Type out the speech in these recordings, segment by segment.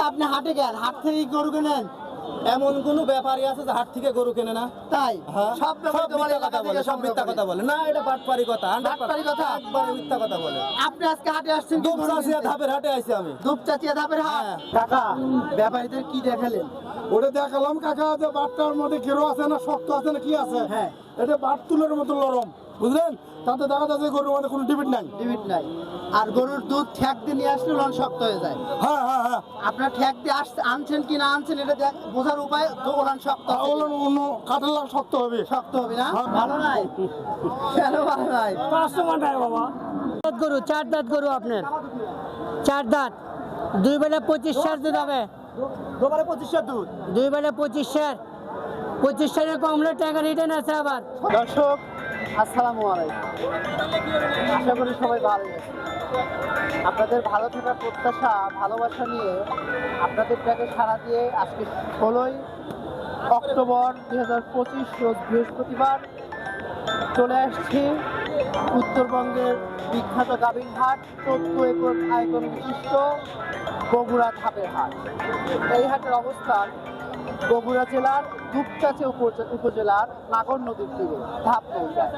আপনি হাটে গেন, হাট থেকে গরু কেনেন? এমন কোন ব্যাপারই আছে যে হাট থেকে গরু কেনে না? তাই হ্যাঁ। সব ব্যাপারে তোমার মিথ্যা এলাকা কথা বলে, থেকে সব মিথ্যা কথা বলে। না, এটা বাটপারি কথা, বাটপারি কথা? একবারে মিথ্যা কথা বলে। আপনি আজকে হাটে আসছেন কি গরু দুপচাচিয়া কিনতে? ধাপের হাটে আইছি আমি। দুপচাচিয়া ধাপের হাট। হ্যাঁ। কাকা, ব্যাপারীদের কি দেখালেন? ওটা দেখালাম কাকা যে বাটটার মধ্যে গেরো আছে না শক্ত আছে না কি আছে। হ্যাঁ। এটা বাট তুলের মতো নরম, বুঝলেন? তাতে দেখা যাচ্ছে গরুর মধ্যে কোনো ডিবিট নাই। ডিবিট নাই। আর গরুর দুধ ঠ্যাক দিয়ে নিয়ে আসলে লন শক্ত হয়ে যায়। হ্যাঁ হ্যাঁ হ্যাঁ। আপনার ঠ্যাক দিয়ে আনছেন কি না আনছেন এটা বোঝার উপায় তো ওলান শক্ত হবে। ওগুলো অন্য কাঠের লাগ শক্ত হবে। শক্ত হবে না? ভালো নাই? কেন ভালো নাই? কাস্টমার নাই বাবা। গরু 4 দাঁত গরু আপনার 4 দাঁত 2 বেলা 25 সার দুধ হবে দুবারে 25 দুধ। 2 বেলা 25 সার 25 সারে কমলে টাকা রিটার্ন আছে আবার। দর্শক আসসালামু আলাইকুম, আশা করি সবাই ভালো আছেন। আপনাদের ভালো থাকার প্রত্যাশা ভালোবাসা নিয়ে আপনাদের ডাকে সাড়া দিয়ে আজকে 16ই অক্টোবর 2025 রোজ বৃহস্পতিবার চলে আসছি উত্তরবঙ্গের বিখ্যাত গাভীর হাট, 14 একর আয়তন বিশিষ্ট বগুড়া ধাপের হাট। এই হাটের অবস্থান বগুড়া জেলার দুপচাঁচি উপজেলার নাগর নদীর তীরে ধাপ মৌজায়।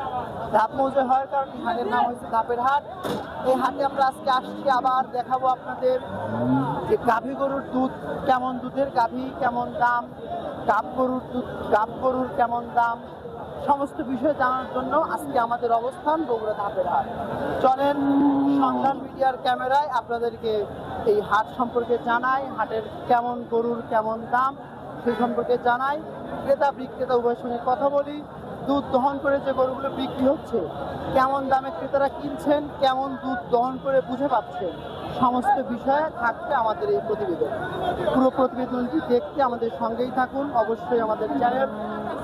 ধাপ মৌজায় হওয়ার কারণে হাটের নাম হয়েছে ধাপের হাট। এই হাটে আমরা আজকে আসছি, আবার দেখাবো আপনাদের যে গাভী গরুর দুধ কেমন, দুধের গাভী কেমন দাম, গাব গরুর কেমন দাম, সমস্ত বিষয় জানার জন্য আজকে আমাদের অবস্থান বগুড়া ধাপের হাট। চলেন সন্ধান মিডিয়ার ক্যামেরায় আপনাদেরকে এই হাট সম্পর্কে জানাই, হাটের কেমন গরুর কেমন দাম সেই সম্পর্কে জানাই। ক্রেতা বিক্রেতা উভয়ের সঙ্গে কথা বলি। দুধ দহন করে যে গরুগুলো বিক্রি হচ্ছে কেমন দামে ক্রেতারা কিনছেন, কেমন দুধ দহন করে বুঝে পাচ্ছেন, সমস্ত বিষয়ে থাকছে আমাদের এই প্রতিবেদন। পুরো প্রতিবেদনটি দেখতে আমাদের সঙ্গেই থাকুন। অবশ্যই আমাদের চ্যানেল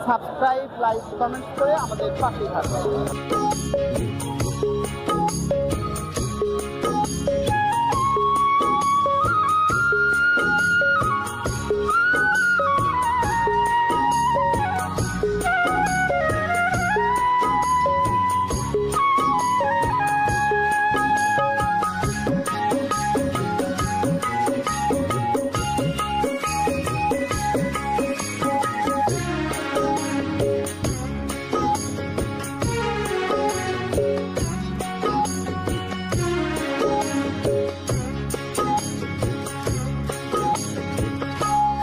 সাবস্ক্রাইব, লাইক, কমেন্ট করে আমাদের পাশেই থাকবেন।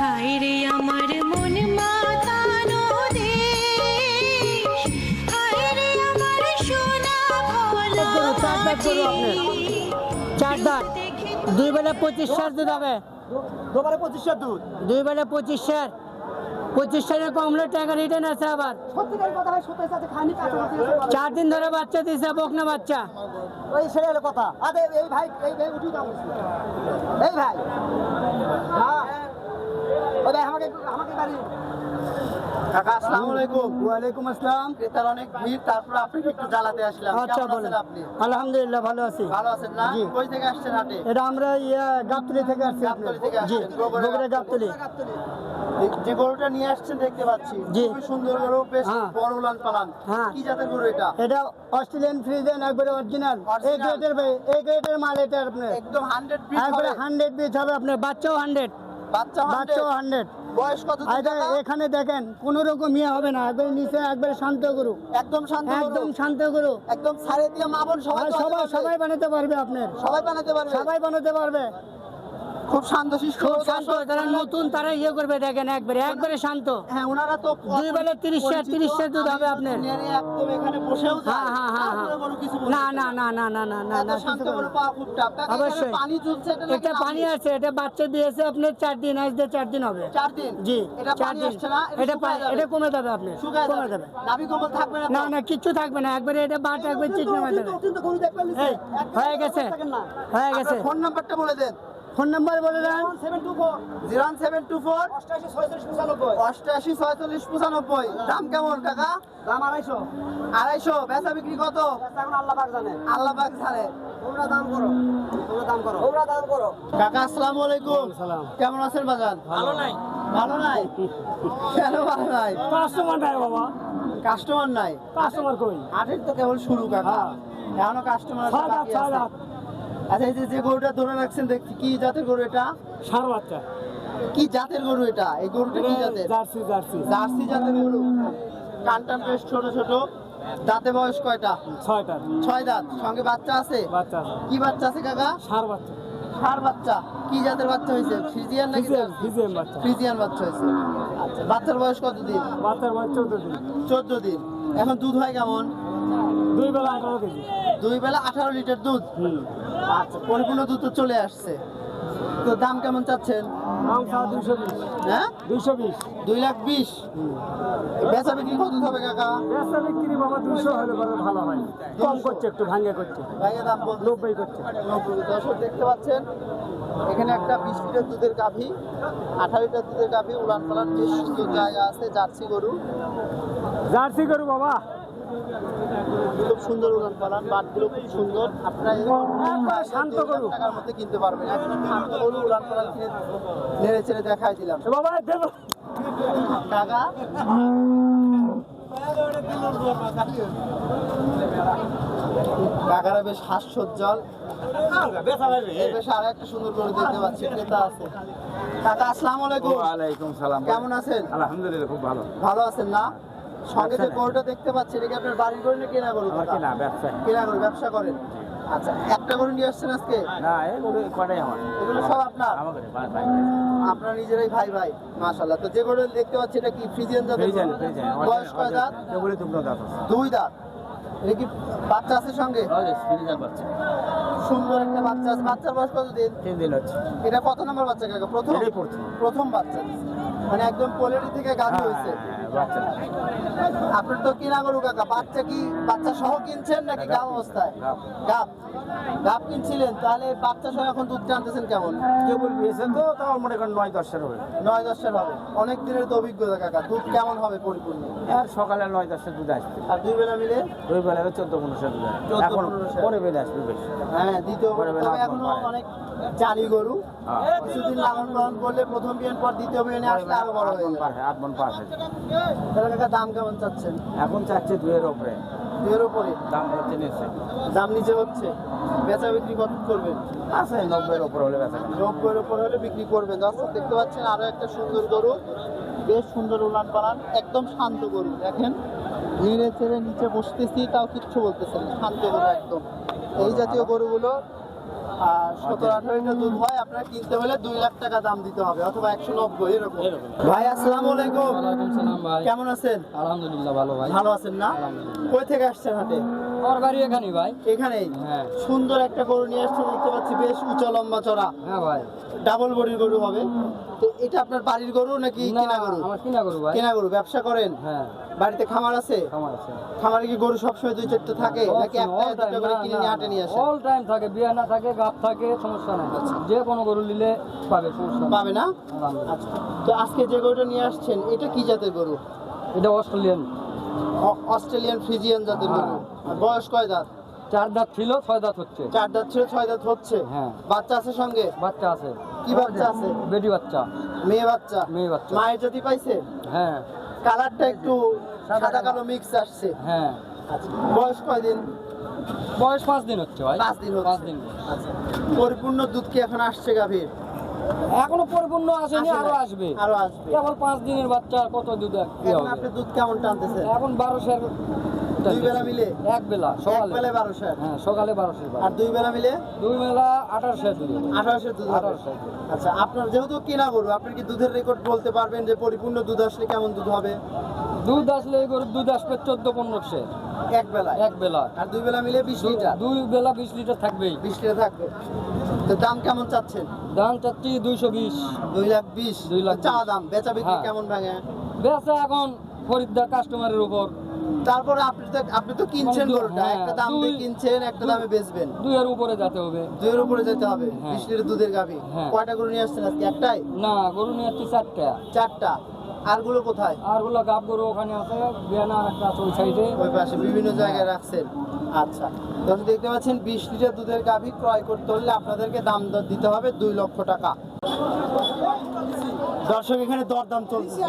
হায়রে আমার মন মাতানো দেশ, হায়রে আমার সোনা ভোলা গরু 4 দাঁত গরু আপনার 4 দাঁত 2 বেলা 25 সার দুধ হবে দুবারে 25 দুধ। 2 বেলা 25 সার 25 সারে কমলে টাকা রিটার্ন আছে আবার। সত্যিকার কথা হয়, সত্যি সাথে খানি কাজ 4 দিন ধরে বাচ্চা দিছে, বকনা বাচ্চা। ওই ছেলে হলো কথা। আরে এই ভাই উঠি দাও। এই ভাই, হ্যাঁ ওই ভাই আমাকে গাড়ি। কাকা আসসালামু আলাইকুম। ওয়ালাইকুম আসসালাম। ক্রেতার অনেক ভিড়, তারপর আপনি একটু জ্বালাতে আসলাম। আচ্ছা কেমন বলেন। আছেন আপনি? আলহামদুলিল্লাহ ভালো আছি। ভালো আছেন না? জি। কই থেকে আসছেন হাটে? এটা আমরা গাবতলী থেকে আসছি আপনার। গাবতলী থেকে জি, আসছেন, বগুড়া বগুড়া গাবতলী। যে গরুটা নিয়ে আসছেন দেখতে পাচ্ছি, জি। খুবই সুন্দর গরু, বেশ হ্যাঁ। বড় উলান পালান। হ্যাঁ। কি জাতের গরু এটা? এটা অস্ট্রেলিয়ান ফ্রিজেন, একবারে অরিজিনাল এই Original? গ্রেডের ভাই, এই গ্রেডের মাল এটা আপনার। একদম 100 পিস একবারে হবে। 100 পিস হবে আপনার, বাচ্চাও 100, বাচ্চা বাচ্চাও 100। 100। বয়স কত দিন এটা কাকা? এখানে দেখেন কোনো রকম ইয়ে হবে না, একবারে নিচে একবারে শান্ত গরু, একদম শান্ত গরু। একদম শান্ত গরু। একদম ছাড়ে দিয়ে মাবন সবাই আর তো সবাই বানাতে সবাই বানাতে পারবে আপনার, পারবে। সবাই বানাতে পারবে। সবাই বানাতে পারবে। খুব শান্তশিষ্ট খুব গরু, শান্ত, দর্শক। যারা নতুন তারা ইয়ে করবে, দেখেন একবারে একবারে শান্ত। হ্যাঁ, ওনারা তো 2 বেলা 30 সার 30 সার দুধ হবে আপনার। নেড়ে একদম এখানে বসেও যায়। হ্যাঁ হ্যাঁ হ্যাঁ হ্যাঁ। তারপরে গরু কিছু বলতে না চায় না না না না না না এত না, শান্ত কিছু গরু বলবে না। পাওয়া খুব টাফ। কাকা, এখানে অবশ্যই। পানি চলছে, এটা এটা পানি আছে, এটা বাচ্চা দিয়েছে আপনার 4 দিন, আজ দিয়ে 4 দিন হবে। 4 দিন। জি, এটা 4 পানি দিন। আসছে না, এটা শুকায় যাবে। এটা কমে যাবে আপনার, শুকায় কমে যাবে। যাবে। নাভি কম্বল থাকবে না তো? না না, কিচ্ছু থাকবে না, একবারে এটা বাট একবার চিকনে হয়ে যাবে। কিন্তু গরু দেখবেন এই, হয়ে গেছে হয়ে গেছে। ফোন নাম্বারটা বলে দেন। ফোন নাম্বার বলে দেন। 01724 88 46 95। দাম কেমন কাকা? দাম 250। 250। বেচা বিক্রি কত? এখন আল্লাহ পাক জানে। আল্লাহ পাক জানে। তোমরা দাম করো, তোমরা দাম করো, তোমরা দাম করো। কাকা আসসালামু আলাইকুম। সালাম। কেমন আছেন বাজান? ভালো নাই, ভালো নাই? কেন ভালো নাই? কাস্টমার নাই বাবা, কাস্টমার নাই? কাস্টমার কই? হাটের তো কেবল শুরু কাকা, এখনো কাস্টমার আছে বাকি আছে। আচ্ছা, এই যে গরুটা ধরে রাখছেন দেখছি, কি জাতের গরু এটা? সার বাচ্চা কি জাতের গরু এটা? এই গরুটা কি জাতের? জার্সি জার্সি জার্সি জাতের গরু। কানটান বেশ ছোট ছোট। দাঁতে বয়স কয়টা? 6টা 6 দাঁত। সঙ্গে বাচ্চা আছে? বাচ্চা আছে। কি বাচ্চা আছে কাকা? সার বাচ্চা ষাঁড় বাচ্চা। কি জাতের বাচ্চা হয়েছে? ফ্রিজিয়ান নাকি ফ্রিজিয়ান জার্সি? ফ্রিজিয়ান বাচ্চা ফ্রিজিয়ান বাচ্চা হয়েছে। আচ্ছা, বাচ্চার বয়স কত দিন? বাচ্চার বয়স 14 দিন 14 দিন। এখন দুধ হয় কেমন? 2 বেলা 18 কেজি 2 বেলা 18 লিটার দুধ। আচ্ছা, পরিপূর্ণ দুধ তো চলে আসছে। তো দাম কেমন চাচ্ছেন? দাম 220 হ্যাঁ, 220 2,20,000। বেচা বিক্রি কত হবে কাকা? বেচা বিক্রি বাবা 200 হলে বড় ভালো হয় কম করছে একটু ভাঙে করছে ভাইয়ের দাম বলতে 90 করছে 90। দর্শক দেখতে পাচ্ছেন এখানে একটা 20 লিটার দুধের গাভী, 18 লিটার দুধের গাভী, উলান পালান বেশ সুন্দর জায়গা আছে। জার্সি গরু, জার্সি গরু বাবা খুব সুন্দর উলান পালান, বাটগুলো খুব সুন্দর। আপনারা একবার শান্ত গরু। 2 লাখ টাকার মধ্যে কিনতে পারবেন। এখন শান্ত গরু উলান পালান কিনে নেড়ে চেড়ে দেখাই দিলাম। বাবা দেব কাকা কাকারা বেশ হাস্যোজ্জ্বল। এই বেশ আর একটা সুন্দর গরু দেখতে পাচ্ছি, ক্রেতা আছে। কাকা আসসালামু আলাইকুম। ওয়ালাইকুম সালাম। কেমন আছেন? আলহামদুলিল্লাহ খুব ভালো। ভালো আছেন না? সঙ্গে যে গরুটা দেখতে পাচ্ছি এটা কি আপনার বাড়ির গরু না কেনা গরু? আমার কিনা ব্যবসা কেনা গরু, ব্যবসা করেন। আচ্ছা, একটা গরু নিয়ে আসছেন আজকে? না, এগুলো কটাই আমার। এগুলো সব আপনার? আমাকে ভাই ভাই আপনার নিজেরাই ভাই ভাই, মাশাআল্লাহ। তো যে গরু দেখতে পাচ্ছি এটা কি ফ্রিজিয়ান জাতের? Friesian Friesian. বয়স কয় দাঁত? এগুলো দুটো দাঁত আছে। 2 দাঁত। এটা কি বাচ্চা আছে সঙ্গে? ফ্রিজিয়ান বাচ্চা সুন্দর একটা বাচ্চা আছে। বাচ্চার বয়স কত দিন? 3 দিন হচ্ছে। এটা কত নম্বর বাচ্চা কাকা? প্রথম? এটাই প্রথম। প্রথম বাচ্চা, মানে একদম পোলেরি থেকে গাভী হয়েছে। বাচ্চা আপনার তো কিনা গরু কাকা, বাচ্চা কি বাচ্চা সহ কিনছেন নাকি গাব অবস্থায়? গাব। গাব গাব কিনছিলেন, তাহলে বাচ্চা সহ এখন দুধ টানতেছেন কেমন? কেবল পেয়েছেন তো তাও মনে করেন 9-10 হবে। 9-10 হবে। অনেক দিনের তো অভিজ্ঞতা কাকা, দুধ কেমন হবে পরিপূর্ণ? আর সকালে 9-10 দুধ আসবে। আর 2 বেলা মিলে? 2 বেলা 14-15 দুধ আসবে। 14-15 এখন পরে বেলা আসবে বেশ। হ্যাঁ, দ্বিতীয় পরে বেলা তবে এখনো অনেক জানি গরু। হ্যাঁ। কিছুদিন লালন পালন করলে প্রথম বিয়ান পর দ্বিতীয় বিয়ানে আসলে আরো বড় হয়ে যাবে। 8 মণ পার হয়েছে। তাহলে কাকা দাম কেমন চাচ্ছেন? এখন চাচ্ছে 2 এর উপরে 2 এর উপরে দাম হচ্ছে নিচ্ছে। দাম নিচে হচ্ছে। বেচা বিক্রি কত করবেন? আছে 90 এর উপরে হলে বেচা কেনা। 90 এর উপর হলে বিক্রি করবেন। দর্শক দেখতে পাচ্ছেন আরো একটা সুন্দর গরু, বেশ সুন্দর উলান পালান, একদম শান্ত গরু। দেখেন নেড়ে চেড়ে নিচে বসতেছি তাও কিচ্ছু বলতেছেন না, শান্ত গরু একদম। এই জাতীয় গরুগুলো 17-18 লিটার দুধ হয়। আপনারা কিনতে হলে 2 লাখ টাকা দাম দিতে হবে, অথবা 190 এরকম। ভাই আসসালামু আলাইকুম। ওয়ালাইকুম সালাম ভাই। কেমন আছেন? আলহামদুলিল্লাহ ভালো ভাই। ভালো আছেন না? কই থেকে আসছেন হাটে? আমার বাড়ি এখানে ভাই। এখানেই? হ্যাঁ। সুন্দর একটা গরু নিয়ে আসছেন দেখতে পাচ্ছি, বেশ উঁচা লম্বা চড়া, হ্যাঁ ভাই। ডাবল বডির গরু হবে। তো এটা আপনার বাড়ির গরু নাকি না, কেনা গরু? আমার কিনা গরু ভাই। কেনা গরু। ব্যবসা করেন? হ্যাঁ, বাড়িতে খামার আছে? আমার আছে। খামারে কি গরু সবসময় 2-4টা থাকে নাকি একটা দুটো করে কিনে নিয়ে হাটে নিয়ে আসেন? অল টাইম থাকে, বিয়া না থাকে, গাব থাকে, সমস্যা নাই। যে কোনো গরু নিলে পাবে, সমস্যা নাই। পাবে না? আলহামদুলিল্লাহ। আচ্ছা, তো আজকে যে গরুটা নিয়ে আসছেন এটা কি জাতের গরু? এটা অস্ট্রেলিয়ান। অস্ট্রেলিয়ান ফ্রিজিয়ান জাতের গরু। আর বয়স কয় দাঁত? 4 দাঁত ছিল, 6 দাঁত হচ্ছে। 4 দাঁত ছিল, 6 দাঁত হচ্ছে। হ্যাঁ। বাচ্চা আছে সঙ্গে? বাচ্চা আছে। কি বাচ্চা আছে? বেটি বাচ্চা। মেয়ে বাচ্চা? মেয়ে বাচ্চা। মায়ের জাতি পাইছে? হ্যাঁ, কালারটা একটু সাদা কালো মিক্স আসছে। হ্যাঁ। আচ্ছা, বয়স কয় দিন? বয়স 5 দিন হচ্ছে ভাই। 5 দিন হচ্ছে। 5 দিন। আচ্ছা, পরিপূর্ণ দুধ কি এখন আসছে গাভীর? এখনো পরিপূর্ণ আসেনি, আসে আরো নাই? আসবে। আরো আসবে। কেবল 5 দিনের বাচ্চা, কত দুধ কি এখন হবে? আপনি দুধ কেমন টানতেছেন? এখন 1200 2 বেলা মিলে? এক বেলা এক সকালে। বেলায় 1200। হ্যাঁ, সকালে 1200। আর 2 বেলা মিলে 2 বেলা 1800 দুধ হবে। 1800 দুধ হবে। 1800 দুধ। আচ্ছা, আপনার যেহেতু কেনা গরু, আপনি কি দুধের রেকর্ড বলতে পারবেন যে পরিপূর্ণ দুধ আসলে কেমন দুধ হবে? দুধ আসলে এই গরুর দুধ আসবে 14-1500 এক বেলায়? এক বেলা। আর 2 বেলা মিলে 20 লিটার? 2 বেলা 20 লিটার থাকবেই। 20 লিটার থাকবে। তো দাম কেমন চাচ্ছেন? দাম চাচ্ছি 220। 2,20,000? 2,20,000 চা দাম। বেচা বিক্রি হ্যাঁ। কেমন ভাঙে? বেচা এখন খরিদ্দার কাস্টমারের উপর। তারপরে আপনি তো কিনছেন মানে গরুটা, হ্যাঁ, একটা দাম দিয়ে কিনছেন, একটা দামে বেচবেন। 2 এর উপরে যেতে হবে। 2 এর উপরে যেতে হবে। হ্যাঁ। 20 লিটার দুধের গাভী। হ্যাঁ। কয়টা গরু নিয়ে আসছেন আজকে? একটাই? না, গরু নিয়ে আসছি 4টা। 4টা। আরগুলো কোথায়? আর গুলো গাব গরু ওখানে আছে, বিয়ানা আর একটা আছে ওই সাইডে। ওই পাশে বিভিন্ন জায়গায় রাখছেন। আচ্ছা, দর্শক দেখতে পাচ্ছেন 20 লিটার দুধের গাভী ক্রয় করতে হলে আপনাদেরকে দাম দর দিতে হবে 2 লক্ষ টাকা। দর্শক এখানে দরদাম চলছে।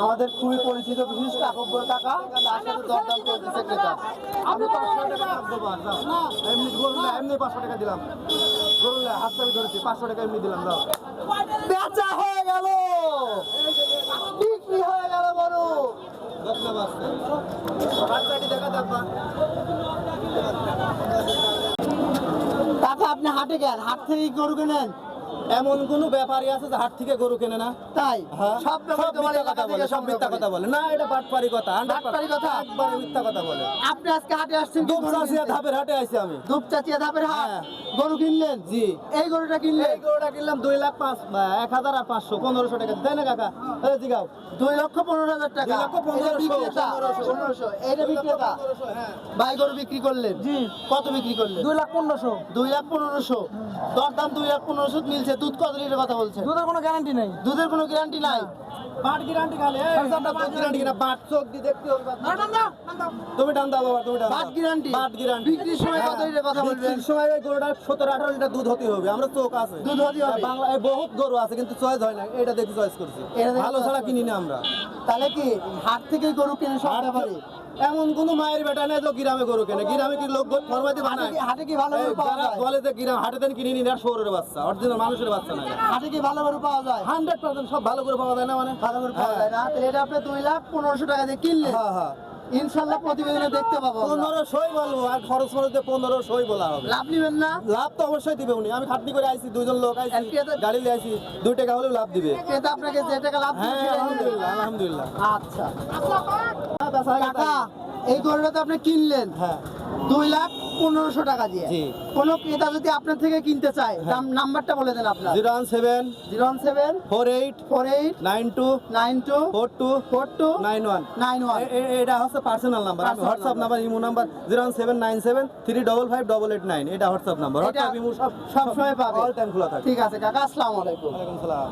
আমাদের খুবই পরিচিত বিশিষ্ট আকব্বর টাকা, তার সাথে দরদাম চলতেছে ক্রেতা। আমি 500 টাকা দেবো আর দাও। এমনি গরু না, এমনি 500 টাকা দিলাম। গরু না, হাত চাবি ধরেছি, 500 টাকা এমনি দিলাম দাও। বেচা হয়ে গেল, বিক্রি হয়ে গেল গরু। কাকা আপনি হাটে কেন? হাট থেকে গরু কেনেন? এমন কোন ব্যাপারই আছে যে হাট থেকে গরু কেনে না? তাই হ্যাঁ। সব ব্যাপারে তোমার মিথ্যা এলাকা কথা থেকে বলে, সব মিথ্যা কথা বলে। না, এটা বাটপারি কথা, 100% বাটপারি কথা? একবারে মিথ্যা কথা বলে। আপনি আজকে হাটে আসছেন কি গরু দুপচাচিয়া কিনতে? ধাপের হাটে আইছি আমি। দুপচাচিয়া ধাপের হাট, হ্যাঁ। গরু কিনলেন? জি। এই গরুটা কিনলেন এই গরুটা কিনলাম 2,05,000 1500 টাকা। তাই না কাকা? এই জিগাও। 2,15,000 টাকা। 2,15,000 এটা বিক্রেতা 1500, এটা বিক্রেতা। ভাই গরু বিক্রি করলেন? জি। কত বিক্রি করলেন? 2,15,000 2,15,000। দরদাম 2,15,000 মিলছে। দুধ কত লিটার কথা বলছেন? দুধের কোনো গ্যারান্টি নেই। দুধের কোনো গ্যারান্টি নাই। বাট গ্যারান্টি খালি। বাট গ্যারান্টি কিনা বাট চোখ দিয়ে দেখতে হবে। তুমি টান দাও বাবা, তুমি টান দাও। But guarantee? But guarantee. বিক্রির সময় কত লিটার কথা বলবেন? বিক্রির সময় এই গরুটা 17-18 লিটার দুধ হতে হবে। আমরা চোখ আছে। দুধ হতে হবে। বাংলা বহুত গরু আছে কিন্তু চয়েস হয় না। এটা দেখে চয়েস করছি। এটা দেখে ভালো choice ছাড়া করছি। কিনি না আমরা। তাহলে কি হাট থেকে গরু কিনে সব ব্যাপারে? এমন কোন মায়ের বেটা নেই যে গ্রামে গরু কেনে। গ্রামে কি লোক ফরমাইতে বানায়? হাটে কি ভালো গরু এই পাওয়া যারা যায়? বলে যে গ্রাম হাটে দেন কিনে নিন, আর শহরের বাচ্চা, অরিজিনাল মানুষের বাচ্চা না। হাটে কি ভালো গরু পাওয়া যায়? 100% সব ভালো করে পাওয়া যায় না মানে? ভালো গরু পাওয়া যায় না? তাহলে এটা আপনি 2,15,000 টাকা দিয়ে কিনলেন। হ্যাঁ হ্যাঁ। ইনশাল্লাহ প্রতিবেদনে দেখতে পাবো আমরা। 1500 বলবো, আর খরচ খরচ দিয়ে 1500 বলা হবে। লাভ নিবেন না? লাভ তো অবশ্যই দিবে উনি। আমি খাটনি করে আইছি, দুইজন লোক আইছি, আর ক্রেতা- গাড়ি নিয়ে আইছি, 2 টাকা হলেও লাভ দিবে। ক্রেতা আপনাকে যে টাকা লাভ হ্যাঁ দিবে সেটা নিবেন। আলহামদুলিল্লাহ, আলহামদুলিল্লাহ। আচ্ছা কাকা, এই গরুটা তো আপনি কিনলেন হ্যাঁ 2,15,000 টাকা দিয়ে। জি। কোন ক্রেতা যদি আপনার থেকে কিনতে চায়, নাম্বারটা বলে দেন আপনার। 017 017 48 48 92 92 42 42 91। 91। এটা হচ্ছে personal number. Personal WhatsApp number, imo number 01797 355 889। এটা হোয়াটসঅ্যাপ নাম্বার। এটা হোয়াটসঅ্যাপ ইমো সব সবসময় পাবে। অল টাইম খোলা থাকে। ঠিক আছে কাকা, আসসালামু আলাইকুম। ওয়ালাইকুম সালাম।